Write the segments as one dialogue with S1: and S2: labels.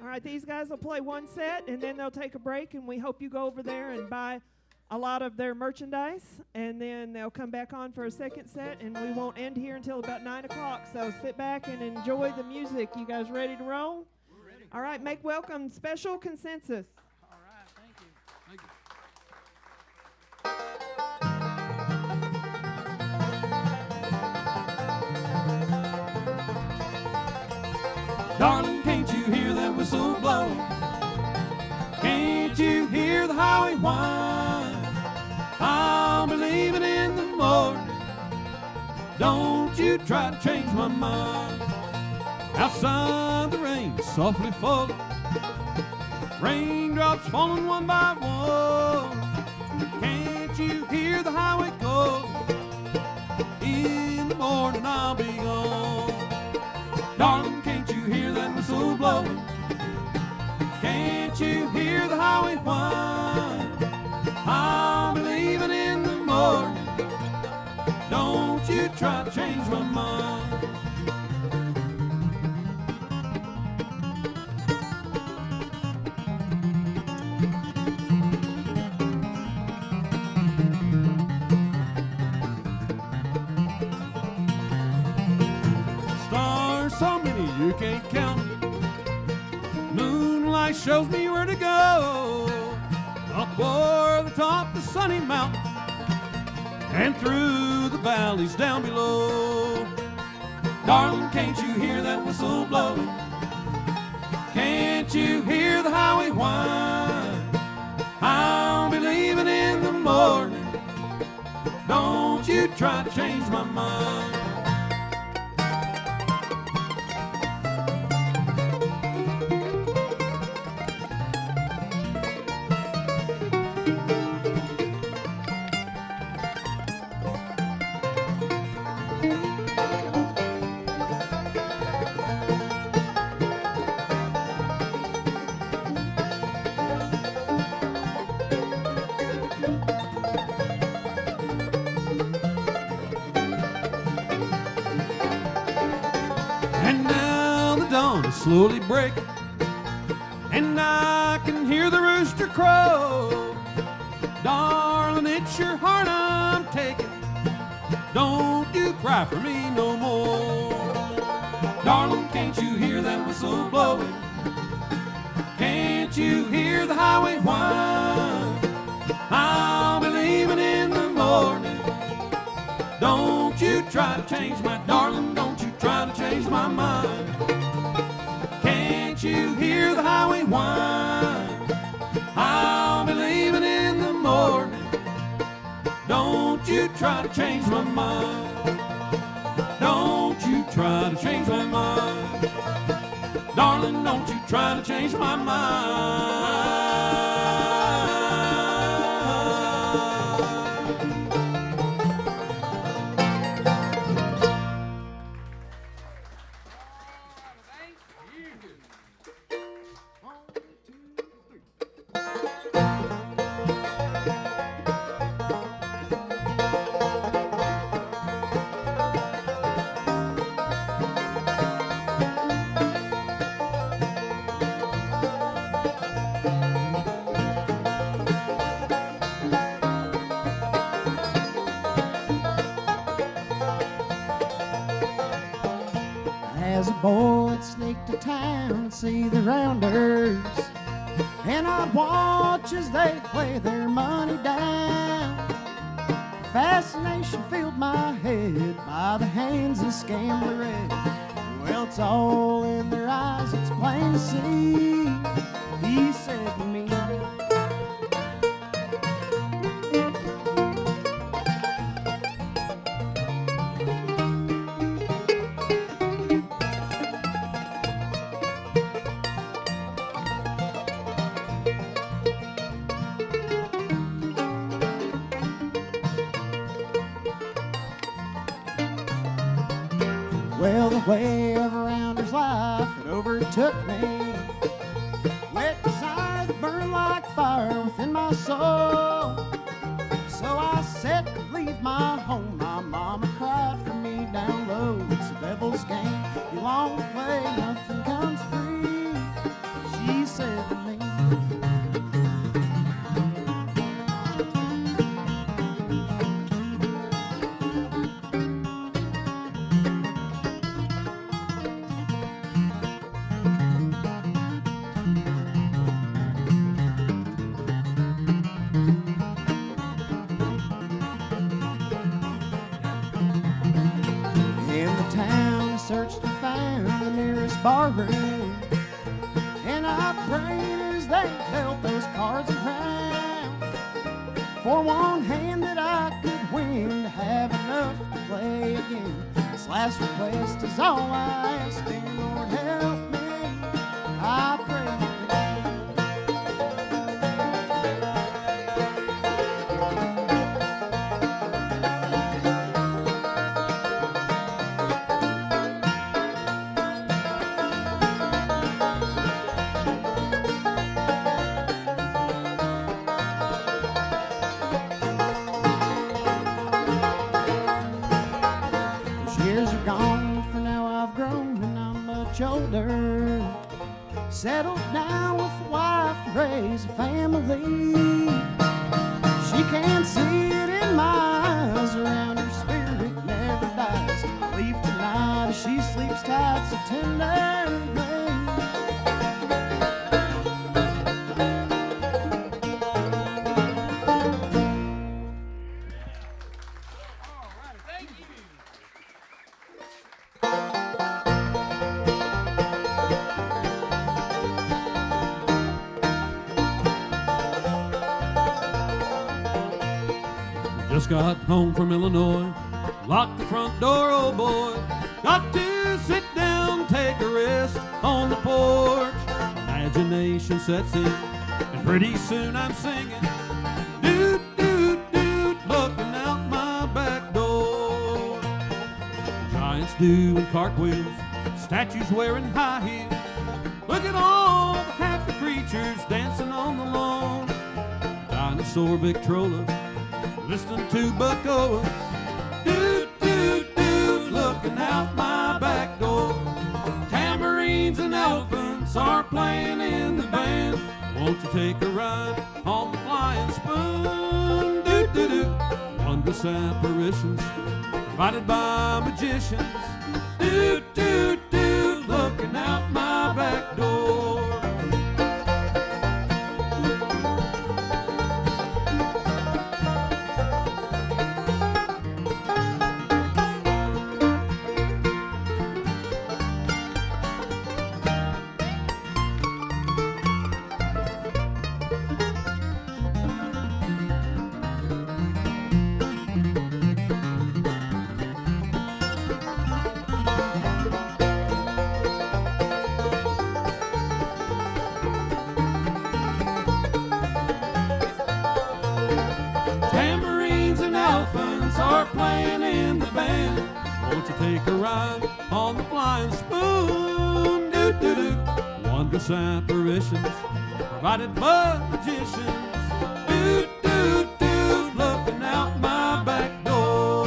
S1: All right, these guys will play one set, and then they'll take a break, and we hope you go over there and buy a lot of their merchandise, and then they'll come back on for a second set, and we won't end here until about 9 o'clock, so sit back and enjoy the music. You guys ready to roll?
S2: We're ready.
S1: All right, make welcome Special Consensus.
S2: All right, thank you. Thank you. Darling, can't you hear that whistle blow? Can't you hear the highway whine? I'll be leaving in the morning. Don't you try to change my mind. Outside the rain softly falling, raindrops falling one by one. Can't you hear the highway go? In the morning I'll be gone. Darling, can't you hear that whistle blowing? Can't you hear the highway whine? I'll be leaving in the morning. Don't you try to change my mind. Stars so many you can't count. Moonlight shows me where to go. Up o'er the top of the sunny mountain and through the valleys down below. Darling, can't you hear that whistle blowing? Can't you hear the highway whine? I'll be leaving in the morning. Don't you try to change my mind. Slowly breaking, and I can hear the rooster crow. Darling, it's your heart I'm taking. Don't you cry for me no more. Darling, can't you hear that whistle blowing? Can't you hear the highway whine? I'll be leaving in the morning. Don't you try to change my darling. Don't you try to change my mind. Can't you hear the highway whine? I'll be leaving in the morning. Don't you try to change my mind. Don't you try to change my mind. Darling, don't you try to change my mind.
S3: As a boy, I'd sneak to town and see the rounders, and I'd watch as they play their money down. Fascination filled my head by the hands of Scambler. Well, it's all in their eyes, it's plain to see, he said to me. Well, the way of a rounder's life had overtook me. Wet desire that burned like fire within my soul. So I set to leave my home. My mama cried for me down low. It's the devil's game. You long to play, nothing comes free. barroom, and I prayed as they dealt those cards around for one hand that I could win to have enough to play again. This last request is all I ask, dear Lord, help me, I pray. Older, settled down with a wife to raise a family. She can't see it in my eyes, around her spirit never dies. I leave tonight as she sleeps tight so tenderly.
S2: Just got home from Illinois, locked the front door, oh boy. Got to sit down, take a rest on the porch. Imagination sets in, and pretty soon I'm singing. Doot, doot, doot, looking out my back door. Giants doing cartwheels, statues wearing high heels. Look at all the happy creatures dancing on the lawn. Dinosaur Victrola, listening to Buck Owens. Doot, doot, doot, looking out my back door. Tambourines and elephants are playing in the band. Won't you take a ride on the flying spoon? Doot, doot, doot. Wondrous apparitions provided by magicians. Doot, doot, doot, looking out my back door. Are playing in the band. Won't you take a ride on the flying spoon? Doot, doot, doot. Wondrous apparitions provided by magicians. Doot, doot, doot, looking out my back door.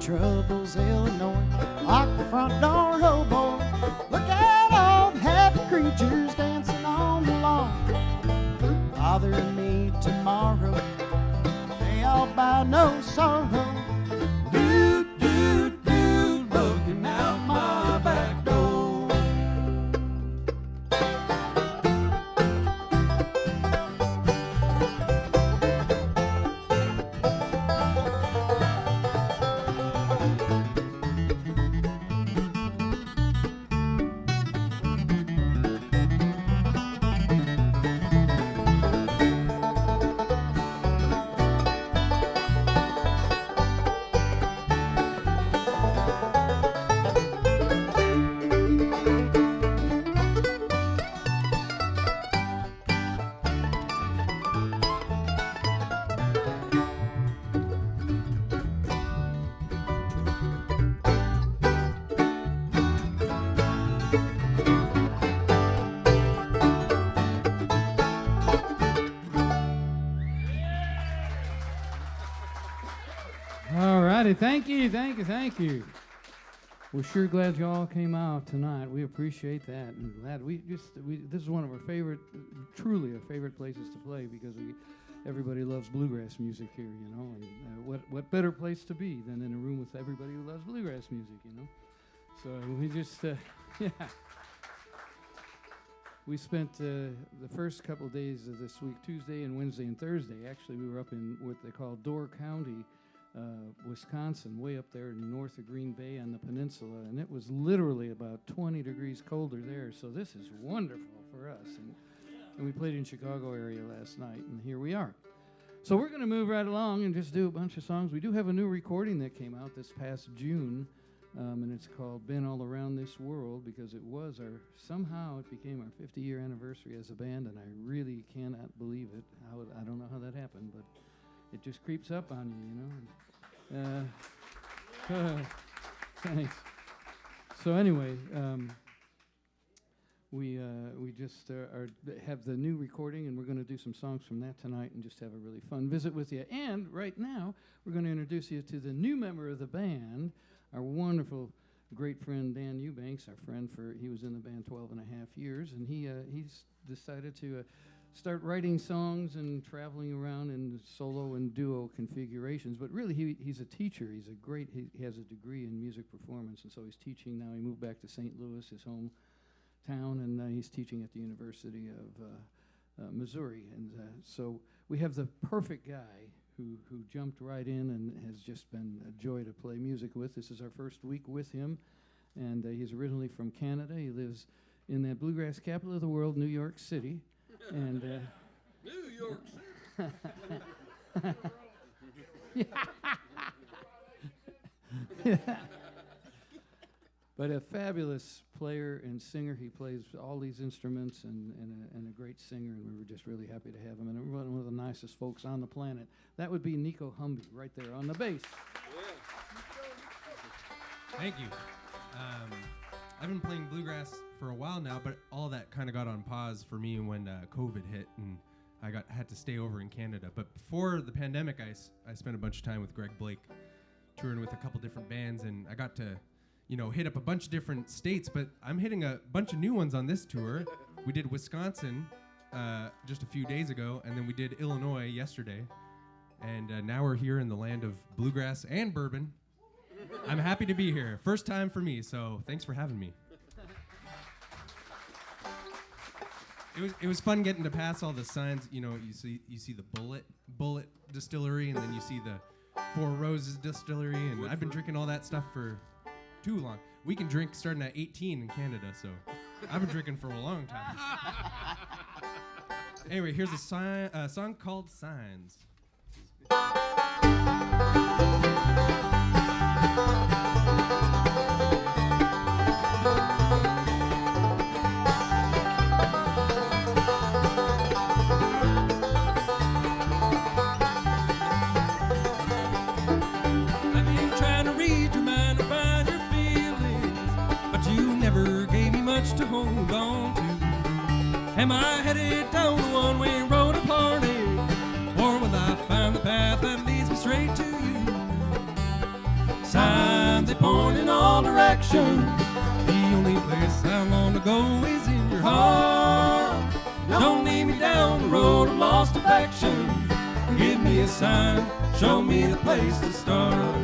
S3: Troubles, Illinois, lock the front door, oh boy. Look at all the happy creatures dancing on the lawn. Bothering me tomorrow, they all bow no sorrow. Doot, doot, doot, looking out my back door.
S4: Thank you, thank you, thank you. We're sure glad you all came out tonight. We appreciate that, and glad this is one of our favorite, truly our favorite places to play because everybody loves bluegrass music here, you know. And what better place to be than in a room with everybody who loves bluegrass music, you know. So we just, yeah. We spent the first couple of days of this week, Tuesday and Wednesday and Thursday. Actually, we were up in what they call Door County, Wisconsin, way up there north of Green Bay on the peninsula, and it was literally about 20 degrees colder there. So this is wonderful for us. And we played in Chicago area last night, and here we are. So we're going to move right along and just do a bunch of songs. We do have a new recording that came out this past June, and it's called Been All Around This World, because somehow it became our 50-year anniversary as a band, and I really cannot believe it. I don't know how that happened, but it just creeps up on you, you know. Thanks. So anyway, we just have the new recording, and we're going to do some songs from that tonight and just have a really fun visit with you. And right now, we're going to introduce you to the new member of the band, our wonderful, great friend Dan Eubanks, he was in the band 12 and a half years, and he's decided to start writing songs and traveling around in solo and duo configurations. But really, he's a teacher. He has a degree in music performance, and so he's teaching now. He moved back to St. Louis, his hometown, and he's teaching at the University of Missouri. And so we have the perfect guy who jumped right in and has just been a joy to play music with. This is our first week with him, and he's originally from Canada. He lives in that bluegrass capital of the world, New York City. And
S2: New York
S4: City. Yeah. But a fabulous player and singer. He plays all these instruments and a great singer, and we were just really happy to have him. And one of the nicest folks on the planet. That would be Nico Humby right there on the bass.
S5: Thank you. I've been playing bluegrass for a while now, but all that kind of got on pause for me when COVID hit, and I had to stay over in Canada. But before the pandemic, I spent a bunch of time with Greg Blake, touring with a couple different bands, and I got to hit up a bunch of different states, but I'm hitting a bunch of new ones on this tour. We did Wisconsin just a few days ago, and then we did Illinois yesterday, and now we're here in the land of bluegrass and bourbon. I'm happy to be here. First time for me, so thanks for having me. It was fun getting to pass all the signs. You see the Bullet Distillery, and then you see the Four Roses Distillery, and I've been drinking all that stuff for too long. We can drink starting at 18 in Canada, so I've been drinking for a long time. Anyway, here's a song called Signs. To hold on to. Am I headed down the one-way road of heartache, or will I find the path that leads me straight to you? Signs they point in all directions. The only place I want to go is in your heart. Don't lead me down the road of lost affection. Give me a sign, show me the place to start.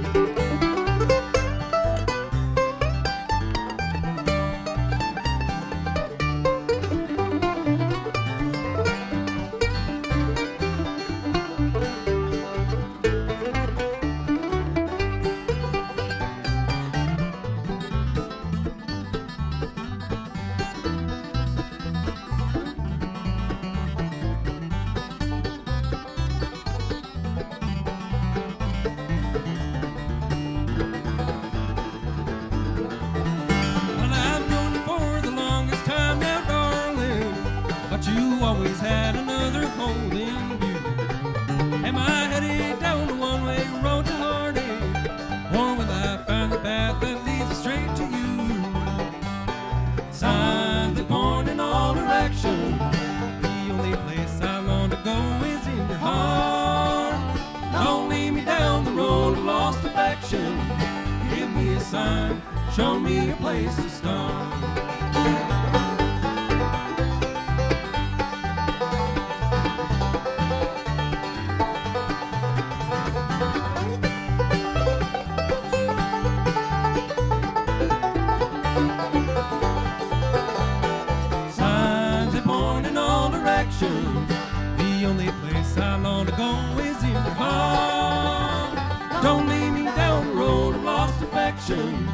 S5: Show me a place to start. satisfaction. The only place I long to go is in your arms. Don't lead me down the road of lost affection.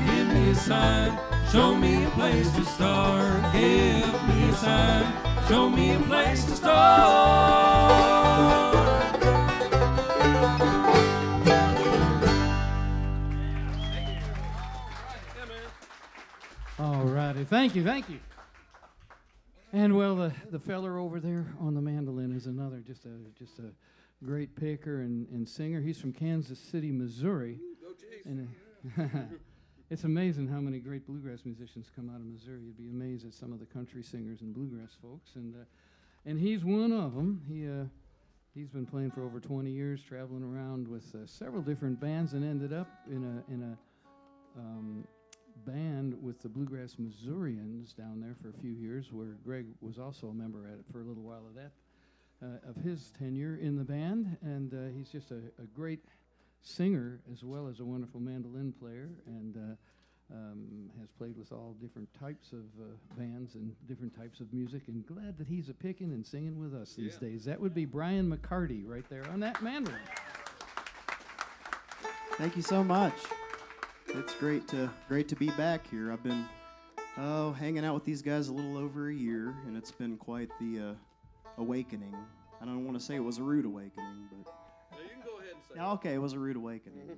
S5: Give me a sign, show me a place to start. Give me a sign, show me a place to start.
S4: All righty, thank you. And well, the feller over there on the mandolin is another, just a great picker and singer. He's from Kansas City, Missouri.
S2: Go Chiefs.
S4: And it's amazing how many great bluegrass musicians come out of Missouri. You'd be amazed at some of the country singers and bluegrass folks, and he's one of them. He's been playing for over 20 years, traveling around with several different bands, and ended up in a band with the Bluegrass Missourians down there for a few years, where Greg was also a member at it for a little while of that, of his tenure in the band. And he's just a great singer as well as a wonderful mandolin player, and has played with all different types of bands and different types of music, and glad that he's a-picking and singing with us these days. That would be Brian McCarty right there on that mandolin.
S6: Thank you so much. It's great to be back here. I've been hanging out with these guys a little over a year, and it's been quite the awakening. I don't want to say it was a rude awakening, but
S2: Now you can go ahead and say
S6: okay, it was a rude awakening.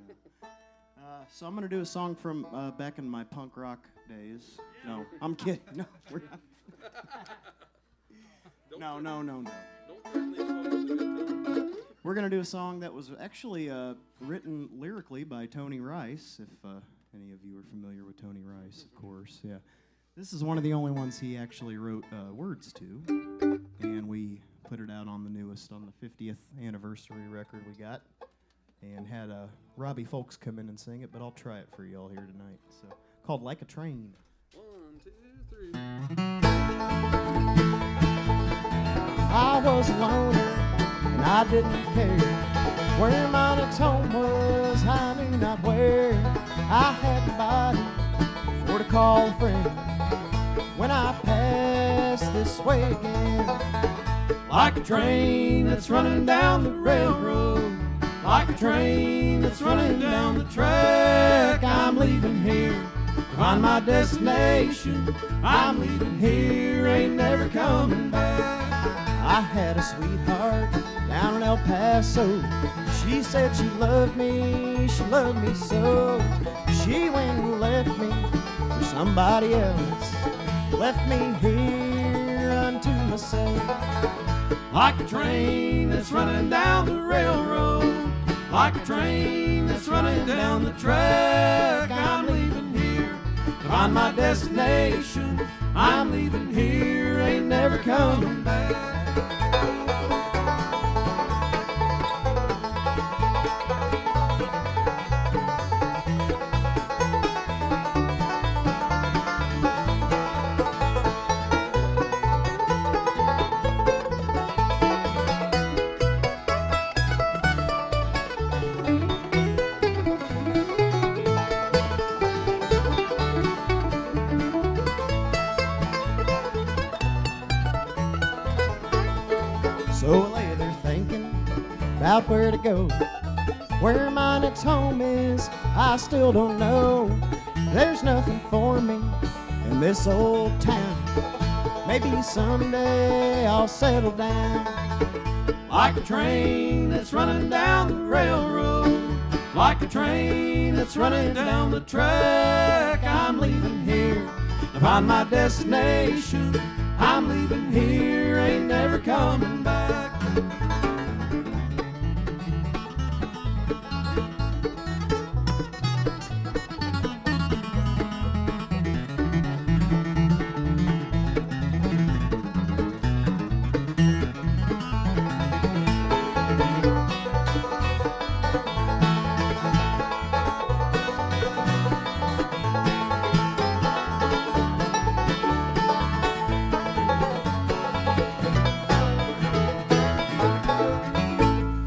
S6: So I'm gonna do a song from back in my punk rock days. No, I'm kidding. No, we're not. No.
S2: Don't threaten these folks with a good time.
S6: We're going to do a song that was actually written lyrically by Tony Rice, if any of you are familiar with Tony Rice, of course. Yeah, this is one of the only ones he actually wrote words to, and we put it out on the newest, on the 50th anniversary record we got, and had Robbie Folks come in and sing it, but I'll try it for y'all here tonight. So, called Like a Train.
S2: 1, 2, 3.
S3: I was alone and I didn't care where my next home was. I knew not where. I had nobody for to call a friend when I passed this way again.
S5: Like a train that's running down the railroad, like a train that's running down the track. I'm leaving here to find my destination. I'm leaving here, ain't never coming back.
S3: I had a sweetheart down in El Paso. She said she loved me so. She went and left me for somebody else, left me here unto myself.
S5: Like a train that's running down the railroad, like a train that's running down the track. I'm leaving here to find my destination. I'm leaving here, ain't never coming back.
S3: So I lay there thinking about where to go. Where my next home is, I still don't know. There's nothing for me in this old town. Maybe someday I'll settle down.
S5: Like a train that's running down the railroad, like a train that's running down the track. I'm leaving here to find my destination. I'm leaving here, ain't never coming back.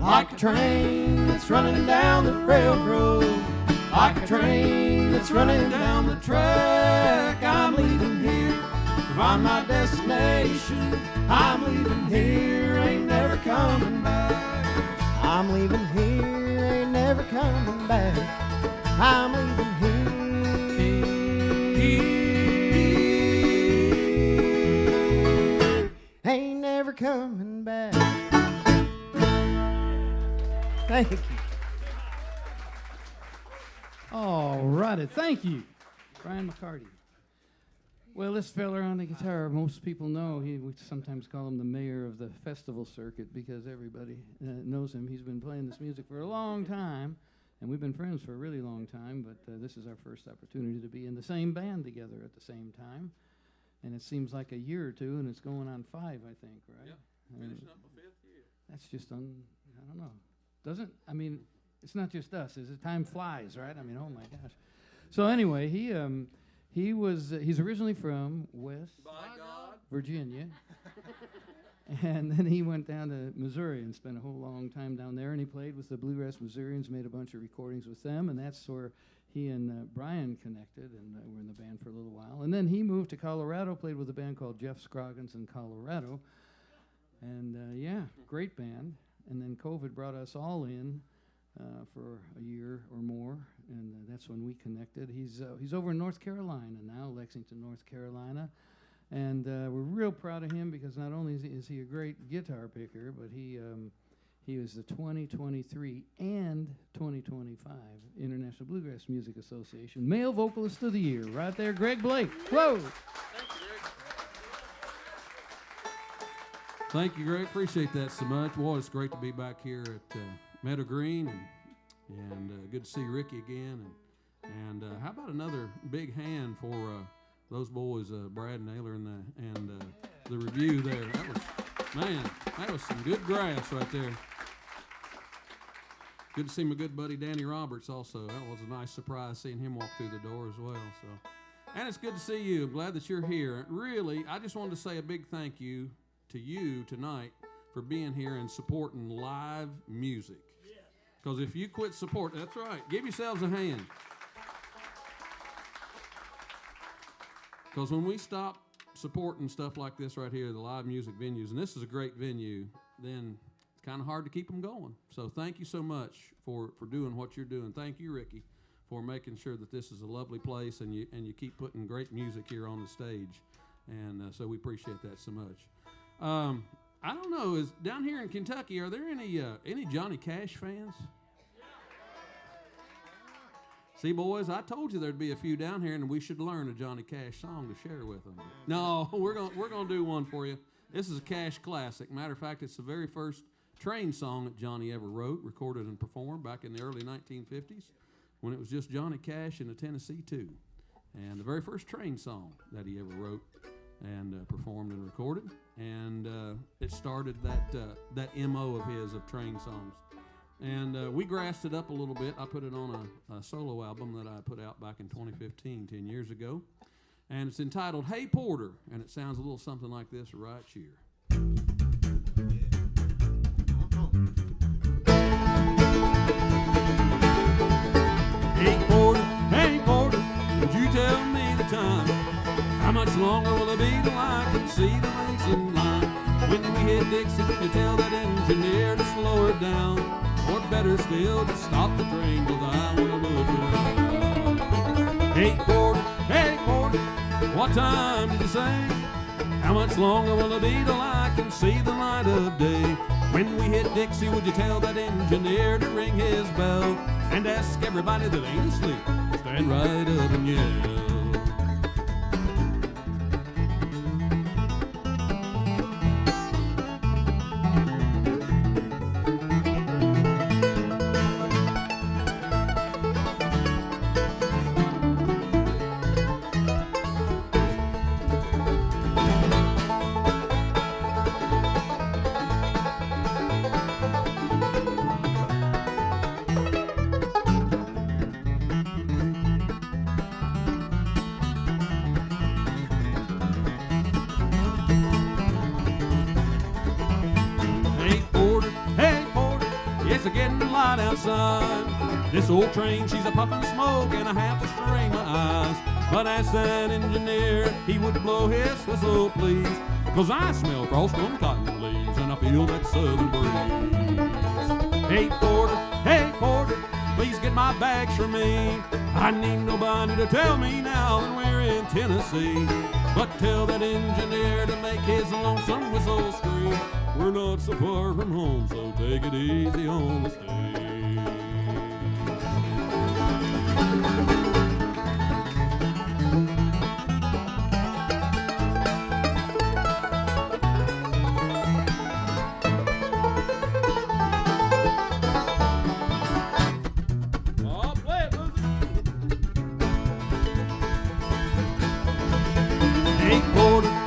S5: Like a train that's running down the railroad, like a train that's running down the track. I'm leaving here to
S2: find my destination. I'm leaving here, ain't never coming back.
S3: I'm leaving here, ain't never coming back. I'm leaving here, ain't never coming back. Thank you.
S4: All righty, thank you, Brian McCarty. Well, this fella on the guitar, most people know, we sometimes call him the mayor of the festival circuit because everybody knows him. He's been playing this music for a long time, and we've been friends for a really long time, but this is our first opportunity to be in the same band together at the same time. And it seems like a year or two, and it's going on 5, I think, right?
S2: Yep, finishing up my 5th year.
S4: That's just, I don't know. I mean, it's not just us, is it? Time flies, right? I mean, oh my gosh. So anyway, he's originally from West Virginia. And then he went down to Missouri and spent a whole long time down there, and he played with the Bluegrass Missourians, made a bunch of recordings with them, and that's where he and Brian connected, and were in the band for a little while. And then he moved to Colorado, played with a band called Jeff Scroggins in Colorado. And great band. And then COVID brought us all in for a year or more, and that's when we connected. He's over in North Carolina now, Lexington, North Carolina. And we're real proud of him because not only is he a great guitar picker, but he was the 2023 and 2025 International Bluegrass Music Association Male Vocalist of the Year. Right there, Greg Blake. Whoa!
S2: Thank you, Greg. Appreciate that so much. Well, it's great to be back here at Meadowgreen, and good to see Ricky again. And how about another big hand for those boys, Brad Naylor and the review there. That was some good grass right there. Good to see my good buddy Danny Roberts also. That was a nice surprise seeing him walk through the door as well. So, and it's good to see you. I'm glad that you're here. Really, I just wanted to say a big thank you to you tonight for being here and supporting live music. Because if you quit support, that's right, give yourselves a hand. Because when we stop supporting stuff like this right here, the live music venues, and this is a great venue, then it's kind of hard to keep them going. So thank you so much for doing what you're doing. Thank you, Ricky, for making sure that this is a lovely place and you keep putting great music here on the stage. And so we appreciate that so much. I don't know, is down here in Kentucky, are there any Johnny Cash fans? See, boys, I told you there'd be a few down here, and we should learn a Johnny Cash song to share with them. No, we're gonna do one for you. This is a Cash classic. Matter of fact, it's the very first train song that Johnny ever wrote, recorded, and performed back in the early 1950s when it was just Johnny Cash and the Tennessee Two. And the very first train song that he ever wrote and performed and recorded. And it started that MO of his of train songs. And we grassed it up a little bit. I put it on a solo album that I put out back in 2015, 10 years ago. And it's entitled Hey Porter, and it sounds a little something like this right here. Hey Porter, would you tell me the time? How much longer will it be till I can see the racing line? When we hit Dixie, you tell that engineer to slow her down. Or better still, to stop the train, 'cause I wanna look around. Hey Porter, what time did you say? How much longer will it be till I can see the light of day? When we hit Dixie, would you tell that engineer to ring his bell? And ask everybody that ain't asleep, stand right up and yell. Outside. This old train, she's a puffin' smoke and I have to strain my eyes. But ask that engineer, he would blow his whistle, please. 'Cause I smell frost on cotton leaves and I feel that southern breeze. Hey porter, please get my bags for me. I need nobody to tell me now that we're in Tennessee. But tell that engineer to make his lonesome whistle scream. We're not so far from home, so take it easy on the stage.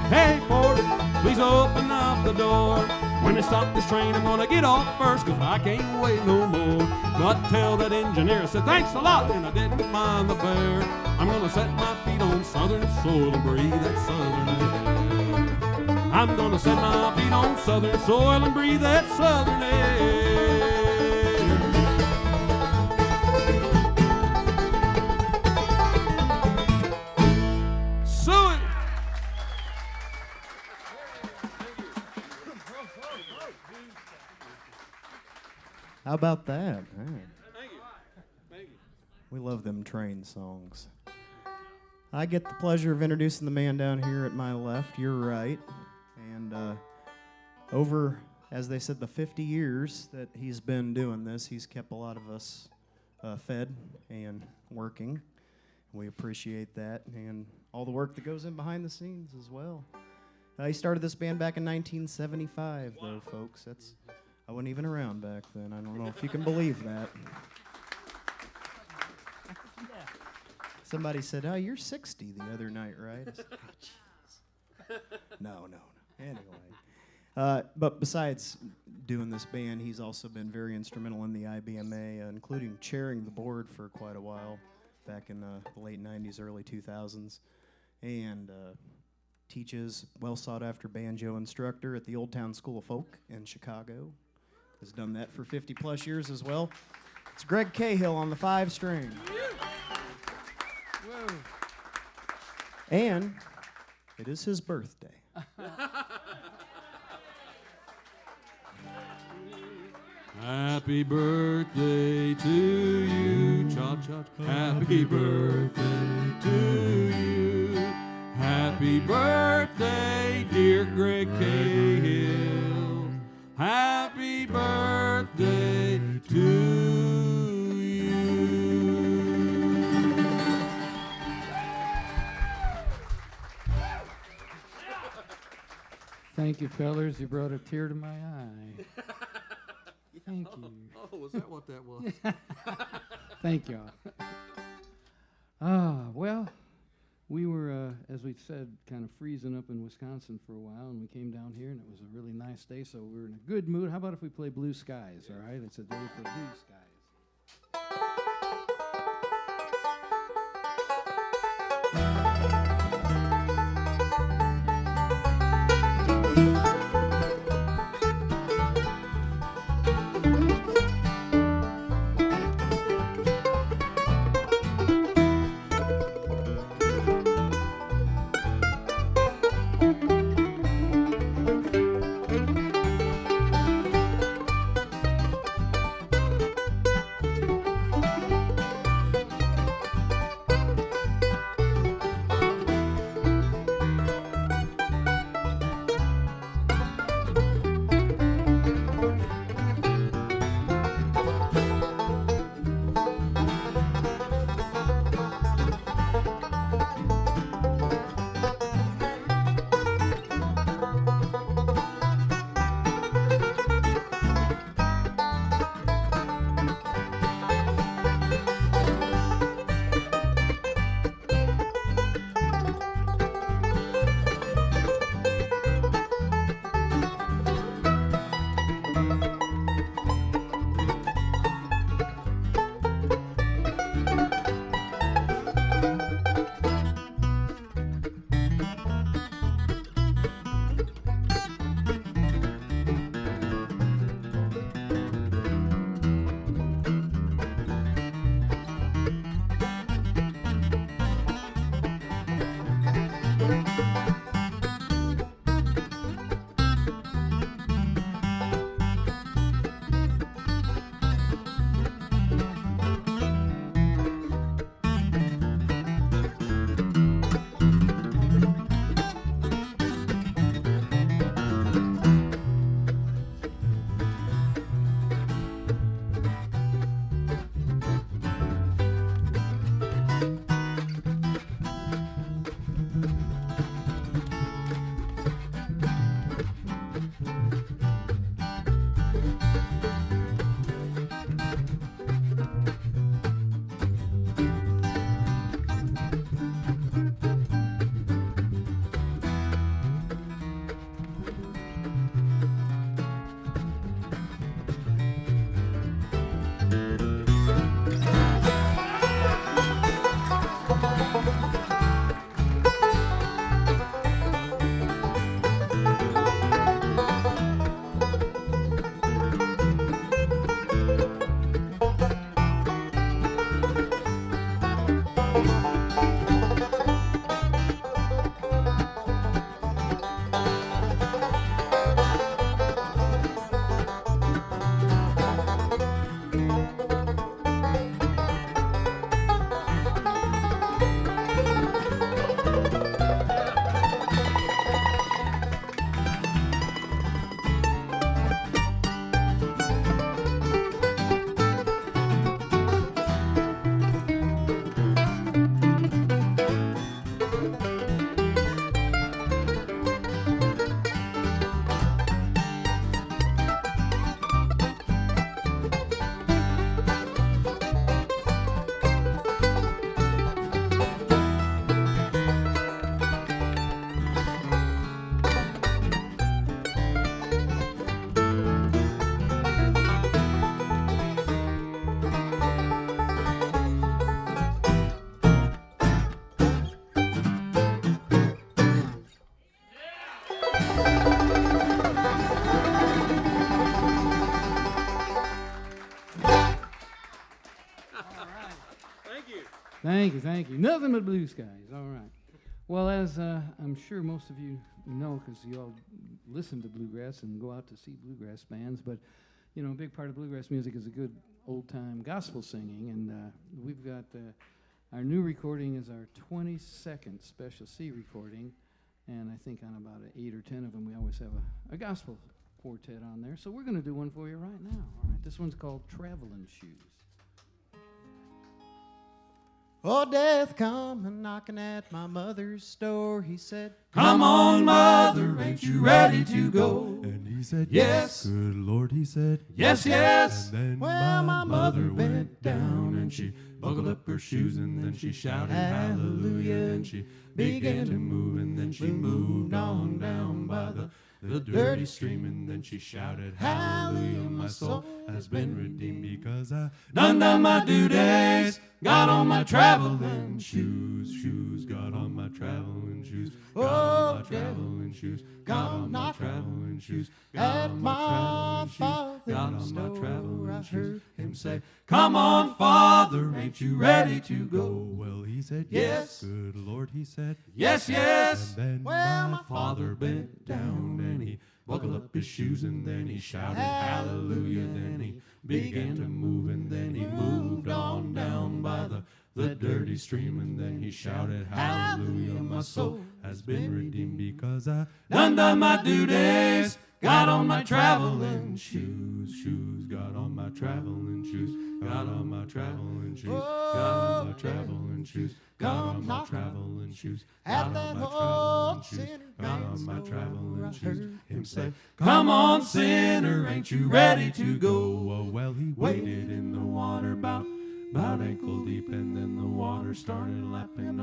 S2: Hey porter, please open up the door. When they stop this train, I'm gonna get off first, 'cause I can't wait no more. But tell that engineer I said thanks a lot, and I didn't mind the fare. I'm gonna set my feet on southern soil and breathe that southern air. I'm gonna set my feet on southern soil and breathe that southern air.
S6: How about that? Huh?
S2: Thank you. Thank you.
S6: We love them train songs. I get the pleasure of introducing the man down here at my left, your right. And over, as they said, the 50 years that he's been doing this, he's kept a lot of us fed and working. We appreciate that and all the work that goes in behind the scenes as well. He started this band back in 1975, though, folks. I wasn't even around back then. I don't know if you can believe that. Somebody said, "Oh, you're 60" the other night, right? I said, "Oh, jeez." No. Anyway. But besides doing this band, he's also been very instrumental in the IBMA, including chairing the board for quite a while back in the late 90s, early 2000s. And teaches well-sought-after banjo instructor at the Old Town School of Folk in Chicago. Has done that for 50-plus years as well. It's Greg Cahill on the 5-string.
S4: Whoa.
S6: And it is his birthday.
S2: Happy birthday to you, cha-cha. Happy birthday to you. Happy birthday, dear Greg Cahill. Happy birthday to you.
S4: Thank you, fellers. You brought a tear to my eye. Thank you.
S2: Oh, was that what that was?
S4: Thank y'all. Well, we were, as we said, kind of freezing up in Wisconsin for a while, and we came down here, and it was a really nice day, so we were in a good mood. How about if we play Blue Skies, all right? It's a day for Blue Skies. Thank you, thank you. Nothing but blue skies. All right. Well, as I'm sure most of you know, because you all listen to bluegrass and go out to see bluegrass bands, but you know, a big part of bluegrass music is a good old-time gospel singing, and we've got our new recording is our 22nd Special C recording, and I think on about 8 or 10 of them we always have a gospel quartet on there. So we're going to do one for you right now. All right, this one's called Traveling Shoes.
S3: Oh, death come a knocking at my mother's door. He said,
S2: "Come on, mother, ain't you ready to go?"
S5: And he said,
S2: "Yes."
S5: Good Lord, he said,
S2: "Yes, yes."
S5: And then
S3: Well,
S5: my
S3: my mother
S5: mother went down and she buckled up her shoes and then she shouted hallelujah and she began to move and then she moved on down by the dirty stream and then she shouted hallelujah, my soul has been redeemed because I done my due days, got on my traveling shoes, got on my traveling shoes, got on my traveling shoes, got on my traveling shoes, got on my traveling shoes, got on my traveling shoes. Him say, "Come on, Father, ain't you ready to go?" Well, he said, "Yes." Good Lord, he said, "Yes, yes." And then my father bent down and he buckled up his shoes and then he shouted hallelujah. Then he began to move and then he moved on down by the dirty stream and then he shouted hallelujah, my soul has been redeemed because I done my due days, got on my traveling shoes, got on my traveling shoes, got on my traveling shoes, got on my traveling shoes, got on my traveling shoes, got on my traveling shoes, got on my traveling shoes. Him say, "Come on, sinner, ain't you ready to go?" Oh, well, he waded in the water about ankle deep, and then the water started lapping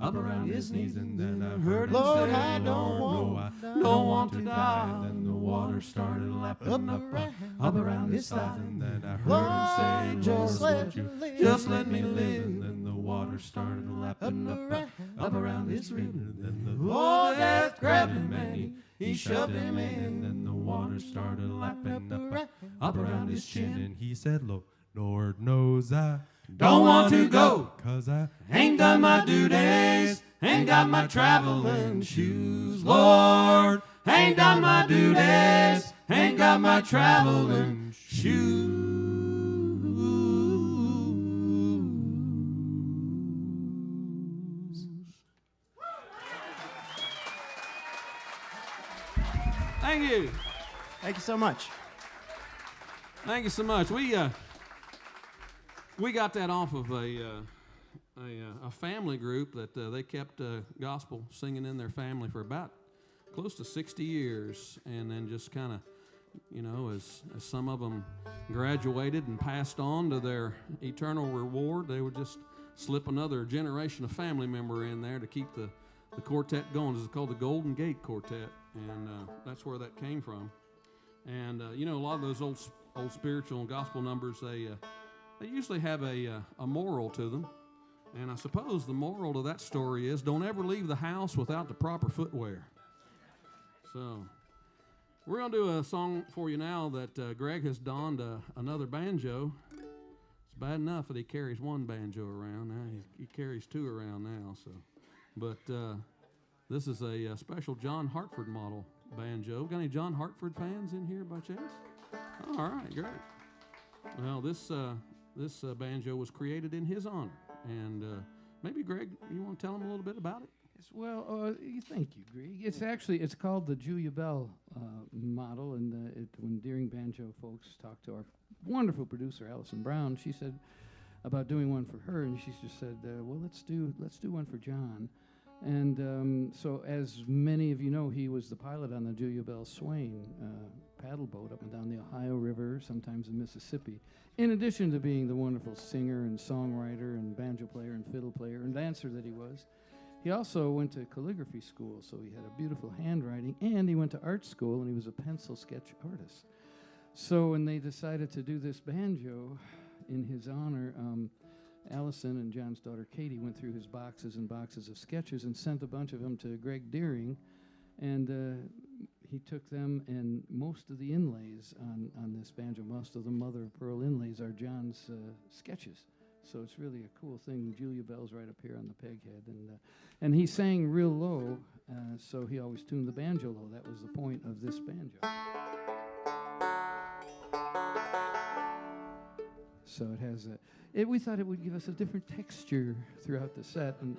S5: up around his knees, and then I heard him
S3: Lord,
S2: say,
S3: I don't
S2: "Lord, no, I don't want to die." And then the water started lapping up around his thighs, and then I heard him say, "Lord,
S3: just
S2: won't you just let me live?" And then the water started lapping up around his rib, and then the death grabbed him and he shoved him in, and then the water started lapping up around his chin, and he said, Lord knows I don't want to go, 'cause I ain't done my due days, ain't got my traveling shoes. Lord, ain't done my due days, ain't got my traveling shoes. Thank you.
S6: Thank you so much.
S2: Thank you so much. We got that off of a family group that they kept gospel singing in their family for about close to 60 years, and then just kind of, you know, as some of them graduated and passed on to their eternal reward, they would just slip another generation of family member in there to keep the quartet going. It's called the Golden Gate Quartet, and that's where that came from. And you know, a lot of those old spiritual and gospel numbers, they usually have a moral to them. And I suppose the moral to that story is don't ever leave the house without the proper footwear. So we're going to do a song for you now that Greg has donned another banjo. It's bad enough that he carries one banjo around. Now he carries two around now. So, but this is a special John Hartford model banjo. Got any John Hartford fans in here by chance? All right, great. Well, this banjo was created in his honor, and maybe Greg, you want to tell him a little bit about it?
S4: Yes, well, thank you, Greg. It's called the Julia Bell model, and when Deering Banjo folks talked to our wonderful producer Allison Brown, she said about doing one for her, and she just said, well, let's do one for John. And so, as many of you know, he was the pilot on the Julia Bell Swain paddle boat up and down the Ohio River, sometimes the Mississippi. In addition to being the wonderful singer and songwriter and banjo player and fiddle player and dancer that he was, he also went to calligraphy school, so he had a beautiful handwriting, and he went to art school, and he was a pencil sketch artist. So when they decided to do this banjo in his honor, Allison and John's daughter Katie went through his boxes and boxes of sketches and sent a bunch of them to Greg Deering, and he took them, and most of the inlays on this banjo, most of the mother of pearl inlays are John's sketches. So it's really a cool thing. Julia Bell's right up here on the peg head, and he sang real low, so he always tuned the banjo low. That was the point of this banjo. So it has we thought it would give us a different texture throughout the set, and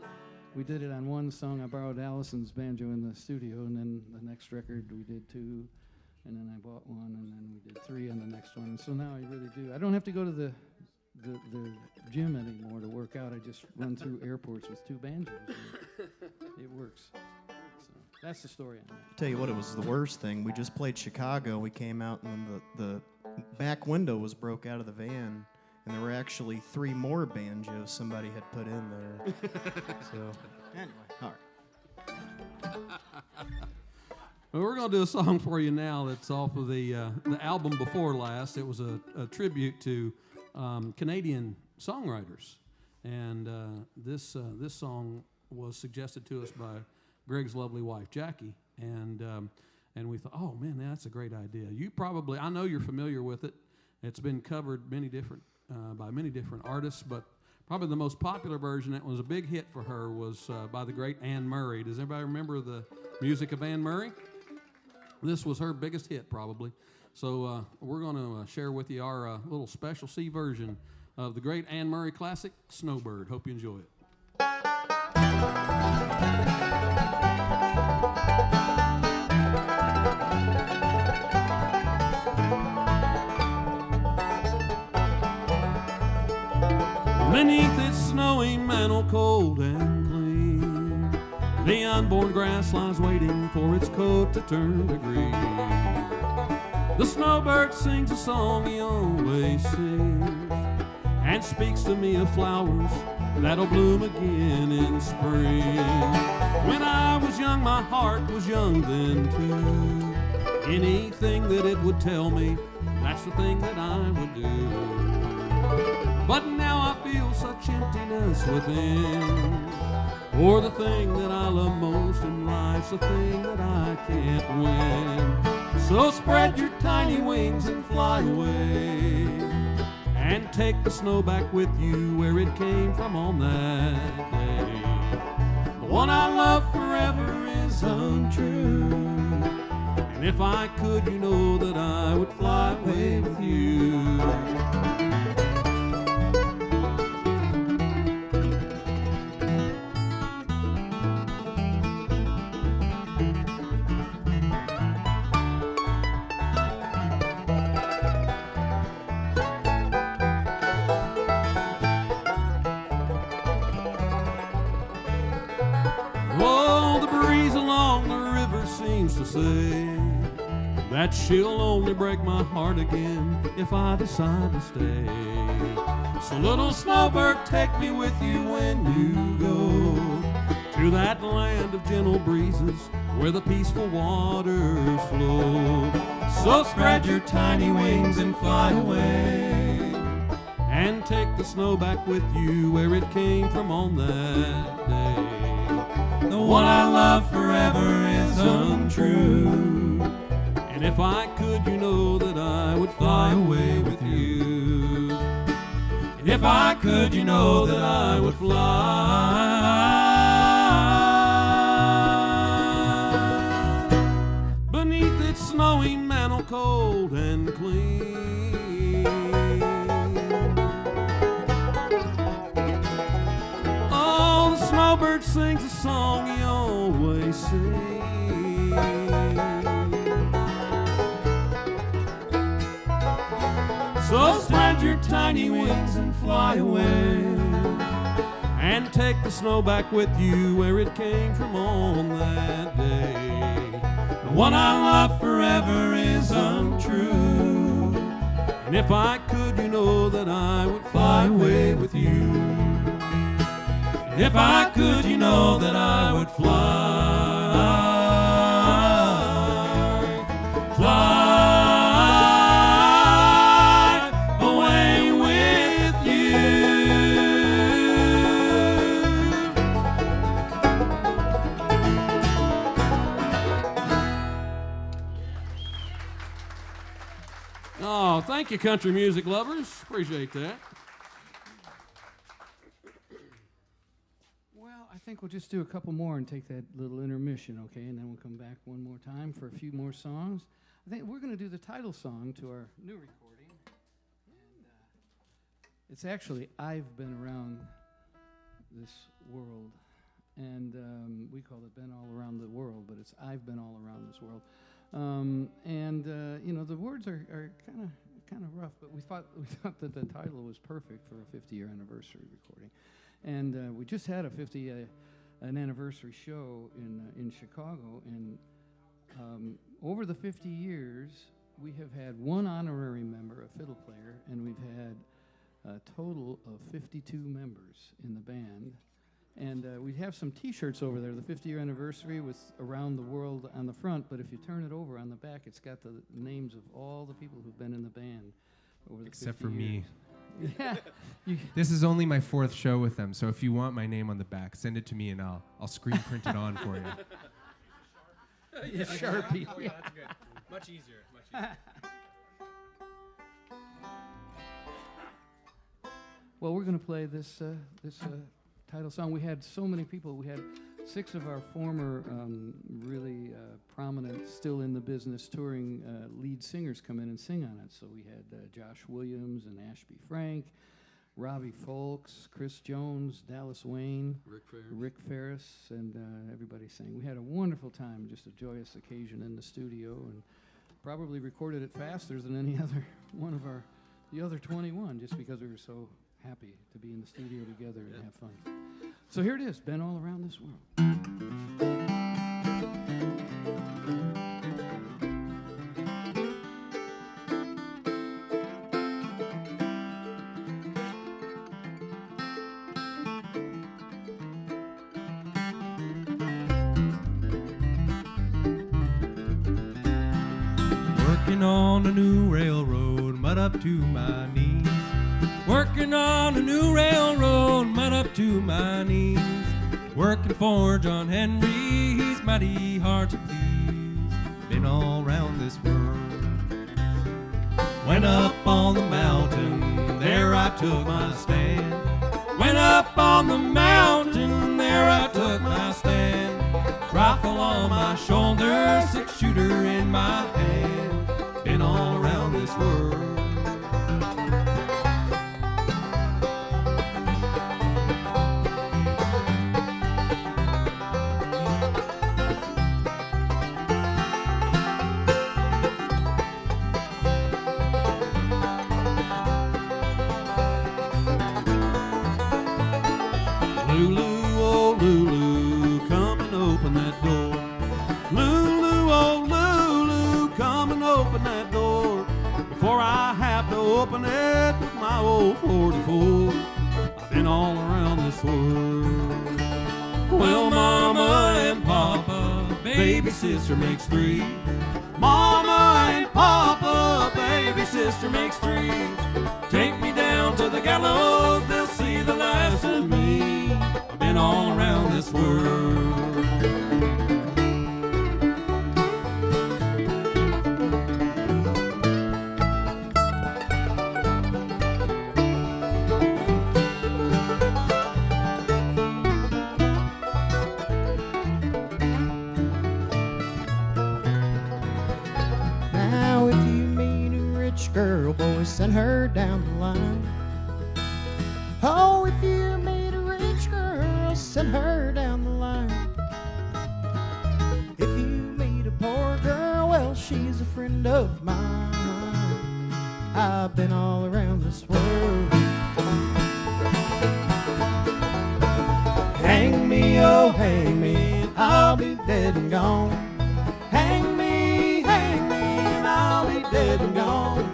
S4: we did it on one song. I borrowed Allison's banjo in the studio, and then the next record we did 2, and then I bought 1, and then we did 3 on the next one. And so now I really do. I don't have to go to the gym anymore to work out. I just run through airports with 2 banjos. It works. So that's the story on that.
S6: Tell you what, it was the worst thing. We just played Chicago. We came out, and then the back window was broke out of the van, and there were actually 3 more banjos somebody had put in there. So anyway, all right.
S2: Well, we're going to do a song for you now that's off of the album before last. It was a tribute to Canadian songwriters, and this song was suggested to us by Greg's lovely wife Jackie, and we thought, oh man, that's a great idea. I know you're familiar with it. It's been covered by many different artists, but probably the most popular version that was a big hit for her was by the great Anne Murray. Does anybody remember the music of Anne Murray? This was her biggest hit, probably. So we're going to share with you our little special C version of the great Anne Murray classic, Snowbird. Hope you enjoy it. Beneath its snowy mantle, cold and clean, the unborn grass lies waiting for its coat to turn to green. The snowbird sings a song he always sings, and speaks to me of flowers that'll bloom again in spring. When I was young, my heart was young then too. Anything that it would tell me, that's the thing that I would do. But now I feel such emptiness within, for the thing that I love most in life's the thing that I can't win. So spread your tiny wings and fly away, and take the snow back with you where it came from on that day. The one I love forever is untrue, and if I could, you know that I would fly away with you. To say that she'll only break my heart again if I decide to stay. So little snowbird, take me with you when you go to that land of gentle breezes where the peaceful waters flow. So spread your tiny wings and fly away, and take the snow back with you where it came from on that day. The one I love forever is untrue, and if I could, you know that I would fly away with you. And if I could, you know that I would fly beneath its snowy mantle, cold and clean. Oh, the snowbird sings a song he always sings. So spread your tiny wings and fly away, and take the snow back with you where it came from on that day. The one I love forever is untrue, and if I could, you know that I would fly away with you. If I could, you know that I would fly away with you. Oh, thank you, country music lovers. Appreciate that.
S4: think we'll just do a couple more and take that little intermission, okay? And then we'll come back one more time for a few more songs. I think we're going to do the title song to our new recording. And it's actually I've Been Around This World. And we call it Been All Around the World, but it's I've Been All Around This World. You know, the words are kind of rough, but we thought that the title was perfect for a 50-year anniversary recording. And we just had an anniversary show in Chicago, and over the 50 years, we have had one honorary member, a fiddle player, and we've had a total of 52 members in the band. And we have some T-shirts over there, the 50-year anniversary with Around the World on the front, but if you turn it over on the back, it's got the names of all the people who've been in the band over the
S5: Except
S4: 50
S5: for
S4: years.
S5: me.
S4: Yeah.
S5: This is only my 4th show with them, so if you want my name on the back, send it to me and I'll screen print it on for you.
S4: Yeah, Sharpie.
S5: Oh, yeah, that's good. Much easier.
S4: Well, we're going to play this title song. We had so many people. We had 6 of our former really prominent, still in the business, touring lead singers come in and sing on it. So we had Josh Williams and Ashby Frank, Robbie Folks, Chris Jones, Dallas Wayne, Rick Ferris, and everybody sang. We had a wonderful time, just a joyous occasion in the studio, and probably recorded it faster than any other one of the other 21, just because we were so happy to be in the studio together and have fun. So here it is, Been All Around This World.
S5: Working on a new railroad, mud up to my knees. Working on a new railroad, mud up to my knees. Working for John Henry, he's mighty hard to please. Been all around this world. Went up on the mountain, there I took my stand. Went up on the mountain, there I took my stand. Rifle on my shoulder, 6-shooter in my hand. Been all around this world. Lulu, oh Lulu, come and open that door. Lulu, oh Lulu, come and open that door. Before I have to open it with my old 44. I've been all around this world. Well, Mama and Papa, baby sister makes 3. Mama and Papa, baby sister makes 3. Take me down to the gallows, they'll see the last of me. I've been all around this world.
S3: Now if you meet a rich girl, boy, send her down the line. Oh, if you meet a rich girl, send her down the line. If you meet a poor girl, well, she's a friend of mine. I've been all around this world. Hang me, oh, hang me, I'll be dead and gone. Hang me, and I'll be dead and gone.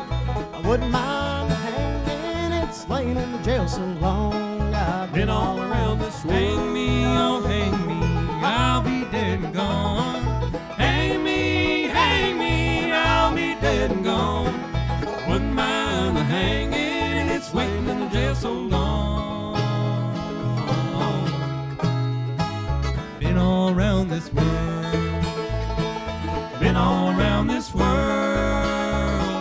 S3: I wouldn't mind hanging, it's laying in the jail so long. I've been all around this world.
S5: Hang me, oh hang me, I'll be dead and gone. Hang me, I'll be dead and gone. Wouldn't mind the hanging, it's waiting in the jail so long. Been all around this world. Been all around this world.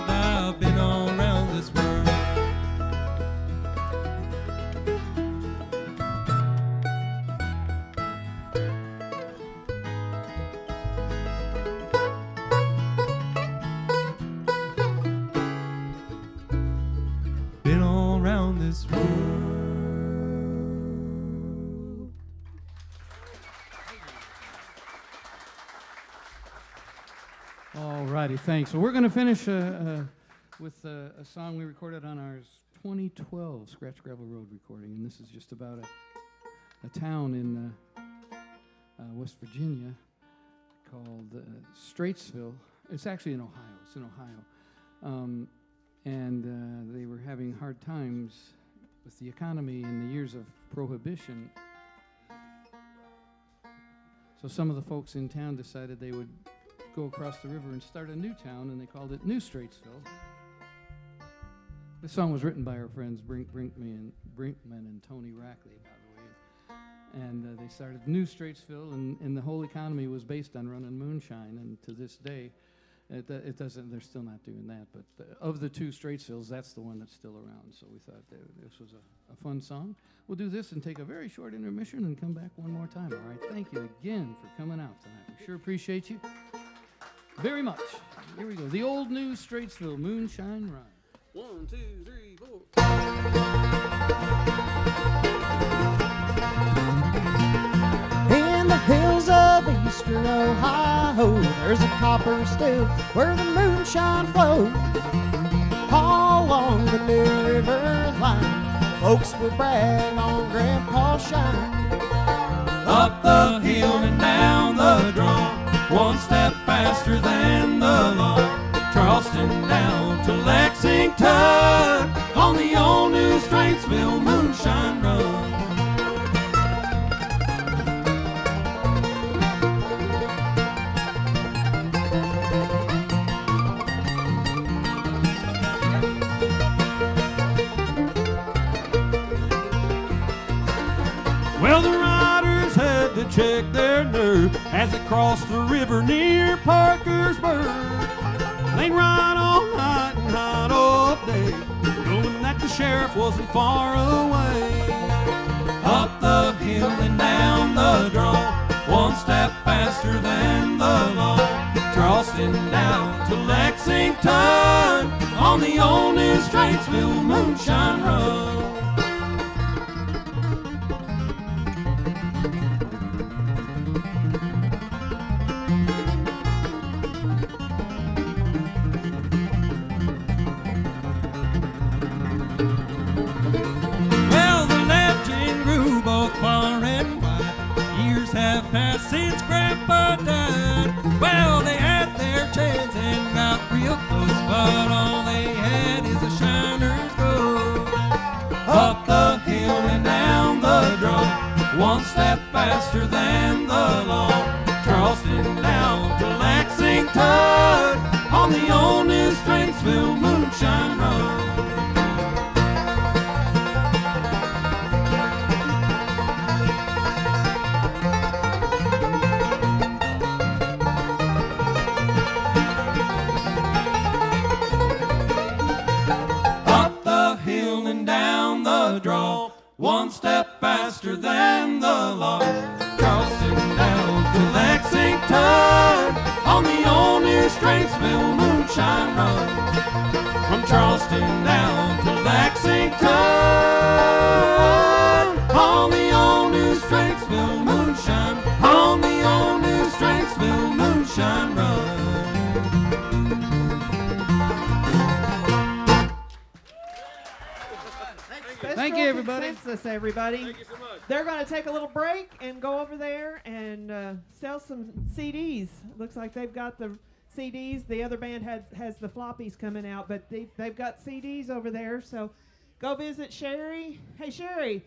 S5: I've been all around this world.
S4: All righty, thanks. Well, we're going to finish with a song we recorded on our 2012 Scratch Gravel Road recording, and this is just about a town in West Virginia called Straitsville. It's actually in Ohio. It's in Ohio. And they were having hard times with the economy in the years of Prohibition. So some of the folks in town decided they would go across the river and start a new town, and they called it New Straitsville. This song was written by our friends Brinkman and Tony Rackley, by the way. And they started New Straitsville, and the whole economy was based on running moonshine. And to this day, it doesn't. They're still not doing that. But of the two Straitsvilles, that's the one that's still around. So we thought this was a fun song. We'll do this and take a very short intermission and come back one more time. All right. Thank you again for coming out tonight. We sure appreciate you very much. Here we go. The old New Straitsville Moonshine Run.
S2: 1, 2, 3, 4.
S3: In the hills of eastern Ohio, there's a copper still where the moonshine flows. All along the New River line, folks will brag on Grandpa's shine.
S2: Up the hill and down the draw, one step faster than the law. Charleston down to Lexington on the old New Straitsville Moonshine Run. Well, the riders had to check their nerve as they crossed the river near Parkersburg. They'd ride all night and ride all day, knowing that the sheriff wasn't far away. Up the hill and down the draw, one step faster than the law. Charleston down to Lexington on the old New Straitsville Moonshine Run. Have passed since Grandpa died. Well, they had their chance and got real close, but all they had is a shiner's gold. Up the hill and down the draw, one step faster than the law. Charleston down to Lexington on the old New Straitsville Moonshine Run. One step faster than the law. Charleston down to Lexington on the old New Straitsville Moonshine Run. From Charleston down to Lexington on the old New Straitsville Moonshine, on the old New Straitsville Moonshine Run.
S4: Thank you, everybody.
S1: Consensus, everybody.
S2: Thank you so much.
S1: They're going to take a little break and go over there and sell some CDs. Looks like they've got the CDs. The other band has the floppies coming out, but they've got CDs over there. So go visit Sherry. Hey, Sherry,